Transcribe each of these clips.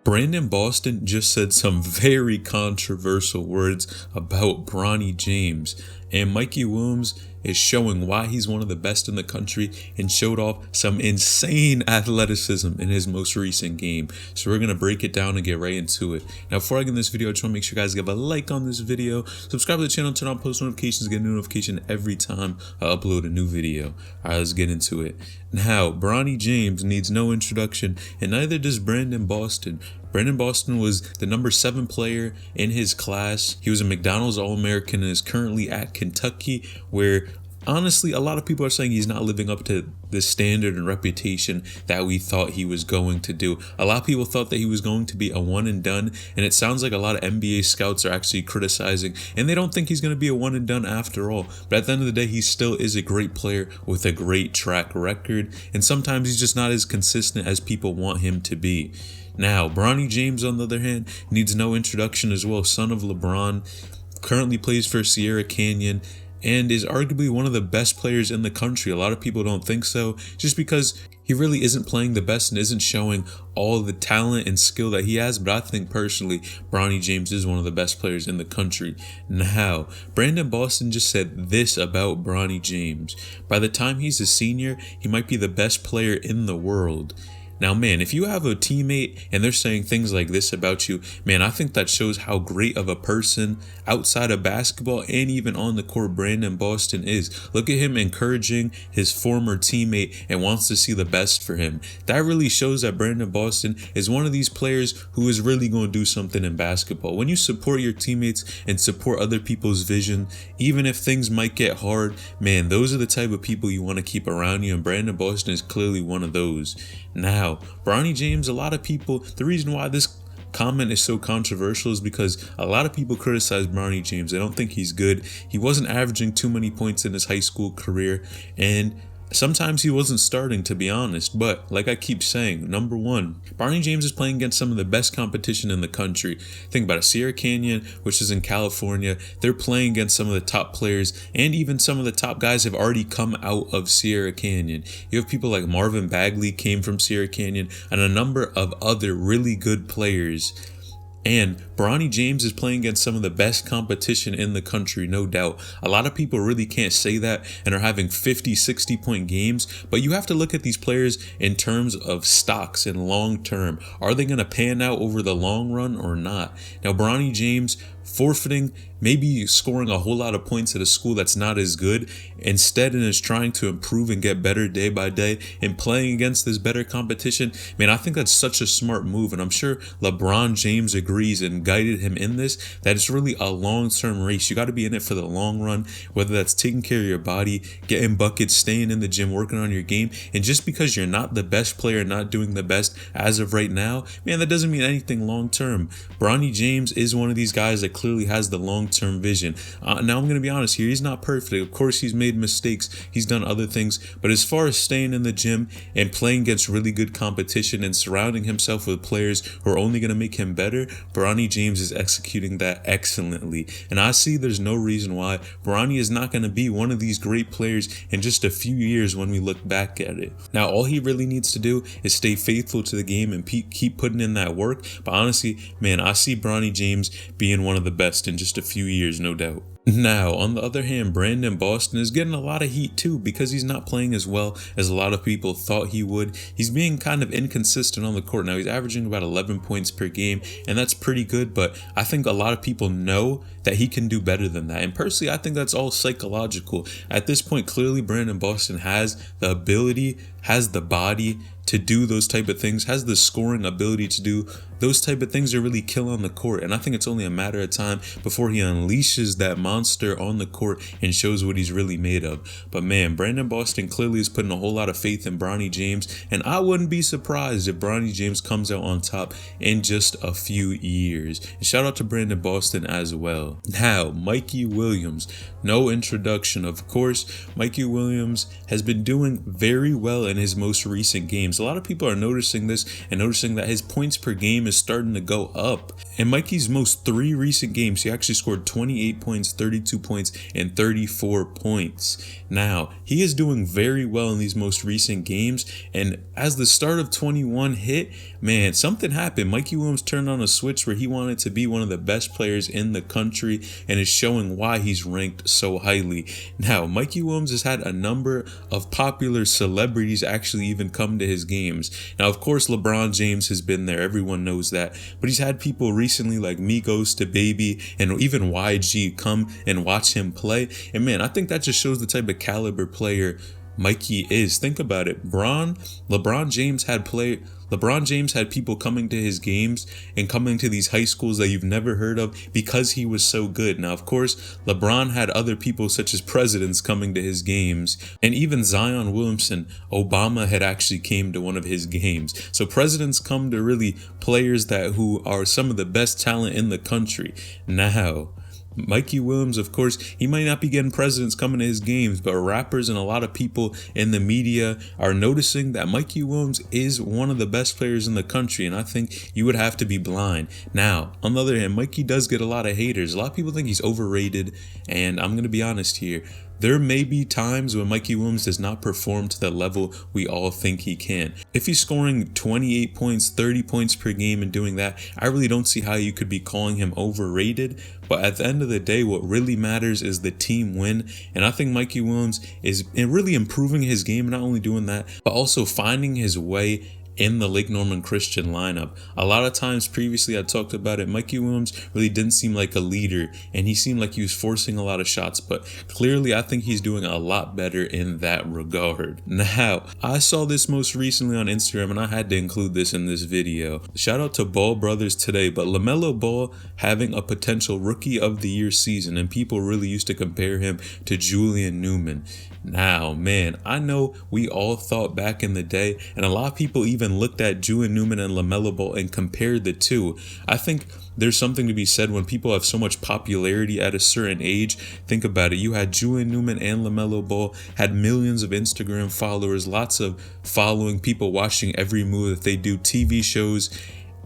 Brandon Boston just said some very controversial words about Bronny James, and Mikey Williams is showing why he's one of the best in the country and showed off some insane athleticism in his most recent game. So we're going to break it down and get right into it. Now, before I get in this video, I just want to make sure you guys give a like on this video, subscribe to the channel, turn on post notifications, get a notification every time I upload a new video. All right, let's get into it. Now, Bronny James needs no introduction, and neither does Brandon Boston. Brandon Boston was the number 7 player in his class. He was a McDonald's All-American and is currently at Kentucky, where honestly, a lot of people are saying he's not living up to the standard and reputation that we thought he was going to do. A lot of people thought that he was going to be a one and done, and it sounds like a lot of NBA scouts are actually criticizing, and they don't think he's going to be a one and done after all. But at the end of the day, he still is a great player with a great track record, and sometimes he's just not as consistent as people want him to be. Now, Bronny James, on the other hand, needs no introduction as well. Son of LeBron, currently plays for Sierra Canyon, and is arguably one of the best players in the country. A lot of people don't think so, just because he really isn't playing the best and isn't showing all the talent and skill that he has. But I think personally, Bronny James is one of the best players in the country. Now, Brandon Boston just said this about Bronny James: by the time he's a senior, he might be the best player in the world. Now, man, if you have a teammate and they're saying things like this about you, man, I think that shows how great of a person outside of basketball and even on the court Brandon Boston is. Look at him encouraging his former teammate and wants to see the best for him. That really shows that Brandon Boston is one of these players who is really going to do something in basketball. When you support your teammates and support other people's vision, even if things might get hard, man, those are the type of people you want to keep around you, and Brandon Boston is clearly one of those. Now, Bronny James, a lot of people, the reason why this comment is so controversial is because a lot of people criticize Bronny James. They don't think he's good. He wasn't averaging too many points in his high school career, and sometimes he wasn't starting, to be honest. But like I keep saying, number one, Bronny James is playing against some of the best competition in the country. Think about it. Sierra Canyon, which is in California, they're playing against some of the top players, and even some of the top guys have already come out of Sierra Canyon. You have people like Marvin Bagley came from Sierra Canyon, and a number of other really good players. And Bronny James is playing against some of the best competition in the country, no doubt. A lot of people really can't say that and are having 50, 60-point games, but you have to look at these players in terms of stocks and long term. Are they going to pan out over the long run or not? Now, Bronny James forfeiting, maybe scoring a whole lot of points at a school that's not as good, instead and is trying to improve and get better day by day and playing against this better competition, man, I think that's such a smart move. And I'm sure LeBron James agrees and guided him in this, that it's really a long-term race. You got to be in it for the long run, whether that's taking care of your body, getting buckets, staying in the gym, working on your game. And just because you're not the best player, not doing the best as of right now, man, that doesn't mean anything long term. Bronny James is one of these guys that clearly has the long-term vision. Now, I'm going to be honest here. He's not perfect. Of course, he's made mistakes. He's done other things. But as far as staying in the gym and playing against really good competition and surrounding himself with players who are only going to make him better, Bronny James is executing that excellently. And I see there's no reason why Bronny is not going to be one of these great players in just a few years when we look back at it. Now, all he really needs to do is stay faithful to the game and keep putting in that work. But honestly, man, I see Bronny James being one of the best in just a few years, no doubt. Now, on the other hand, Brandon Boston is getting a lot of heat too because he's not playing as well as a lot of people thought he would. He's being kind of inconsistent on the court. Now, he's averaging about 11 points per game, and that's pretty good, but I think a lot of people know that he can do better than that. And personally, I think that's all psychological. At this point, clearly Brandon Boston has the ability, has the body to do those type of things, has the scoring ability to do those type of things to really kill on the court. And I think it's only a matter of time before he unleashes that monster on the court and shows what he's really made of. But man, Brandon Boston clearly is putting a whole lot of faith in Bronny James, and I wouldn't be surprised if Bronny James comes out on top in just a few years. And shout out to Brandon Boston as well. Now, Mikey Williams, no introduction. Of course, Mikey Williams has been doing very well in his most recent games. A lot of people are noticing this and noticing that his points per game is starting to go up. In Mikey's most 3 recent games, he actually scored 28 points, 32 points, and 34 points. Now, he is doing very well in these most recent games, and as the start of 21 hit, man, something happened. Mikey Williams turned on a switch where he wanted to be one of the best players in the country, and is showing why he's ranked so highly. Now, Mikey Williams has had a number of popular celebrities actually even come to his games. Now, of course, LeBron James has been there. Everyone knows that. But he's had people recently like Migos to Baby and even YG come and watch him play. And man, I think that just shows the type of caliber player Mikey is. Think about it. LeBron James had people coming to his games and coming to these high schools that you've never heard of because he was so good. Now, of course, LeBron had other people such as presidents coming to his games, and even Zion Williamson, Obama had actually came to one of his games. So presidents come to really players who are some of the best talent in the country. Now, Mikey Williams, of course, he might not be getting presidents coming to his games, but rappers and a lot of people in the media are noticing that Mikey Williams is one of the best players in the country, and I think you would have to be blind. Now, on the other hand, Mikey does get a lot of haters. A lot of people think he's overrated, and I'm going to be honest here. There may be times when Mikey Williams does not perform to the level we all think he can. If he's scoring 28 points, 30 points per game and doing that, I really don't see how you could be calling him overrated. But at the end of the day, what really matters is the team win. And I think Mikey Williams is really improving his game, not only doing that, but also finding his way in the Lake Norman Christian lineup. A lot of times previously I talked about it, Mikey Williams really didn't seem like a leader and he seemed like he was forcing a lot of shots, but clearly I think he's doing a lot better in that regard. Now, I saw this most recently on Instagram and I had to include this in this video. Shout out to Ball Brothers today, but LaMelo Ball having a potential Rookie of the Year season, and people really used to compare him to Julian Newman. Now, man, I know we all thought back in the day, and a lot of people even looked at Julian Newman and LaMelo Ball and compared the two. I think there's something to be said when people have so much popularity at a certain age. Think about it. You had Julian Newman and LaMelo Ball had millions of Instagram followers, lots of following, people watching every move that they do, TV shows.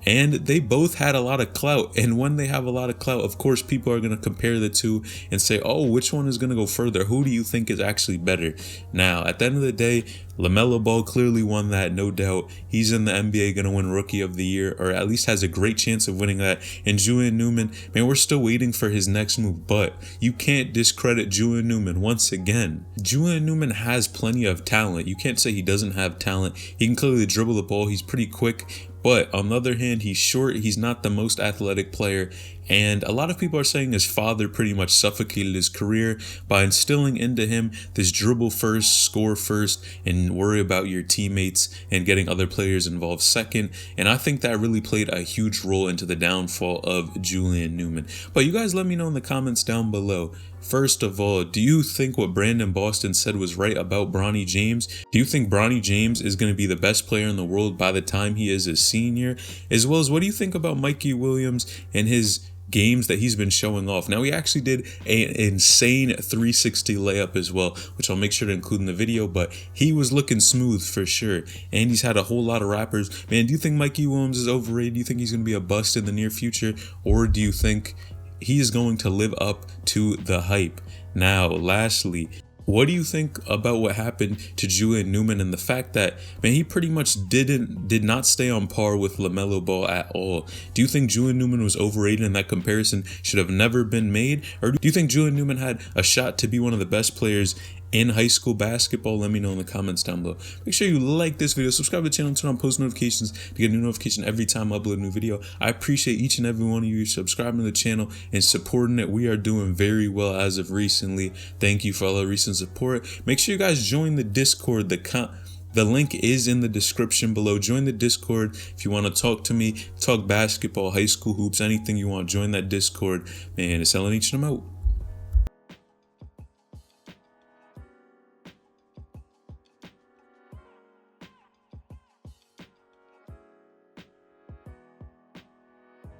And they both had a lot of clout. And when they have a lot of clout, of course, people are going to compare the two and say, oh, which one is going to go further? Who do you think is actually better? Now, at the end of the day, LaMelo Ball clearly won that, no doubt. He's in the NBA going to win Rookie of the Year, or at least has a great chance of winning that. And Julian Newman, man, we're still waiting for his next move, but you can't discredit Julian Newman once again. Julian Newman has plenty of talent. You can't say he doesn't have talent. He can clearly dribble the ball. He's pretty quick. But on the other hand, he's short. He's not the most athletic player. And a lot of people are saying his father pretty much suffocated his career by instilling into him this dribble first, score first, and worry about your teammates and getting other players involved second. And I think that really played a huge role into the downfall of Julian Newman. But you guys let me know in the comments down below. First of all, do you think what Brandon Boston said was right about Bronny James? Do you think Bronny James is going to be the best player in the world by the time he is a senior? As well as, what do you think about Mikey Williams and his games that he's been showing off? Now, he actually did an insane 360 layup as well, which I'll make sure to include in the video, but he was looking smooth for sure. And he's had a whole lot of rappers. Man, do you think Mikey Williams is overrated? Do you think he's going to be a bust in the near future? Or do you think he is going to live up to the hype? Now, lastly, what do you think about what happened to Julian Newman and the fact that, man, he pretty much did not stay on par with LaMelo Ball at all? Do you think Julian Newman was overrated and that comparison should have never been made? Or do you think Julian Newman had a shot to be one of the best players in high school basketball? Let me know in the comments down below. Make sure you like this video, subscribe to the channel, and turn on post notifications to get a new notification every time I upload a new video. I appreciate each and every one of you subscribing to the channel and supporting it. We are doing very well as of recently. Thank you for all the recent support. Make sure you guys join the Discord. The link is in the description below. Join the Discord if you want to talk to me, talk basketball, high school hoops, anything you want. Join that Discord. Man, it's LNH and I'm out.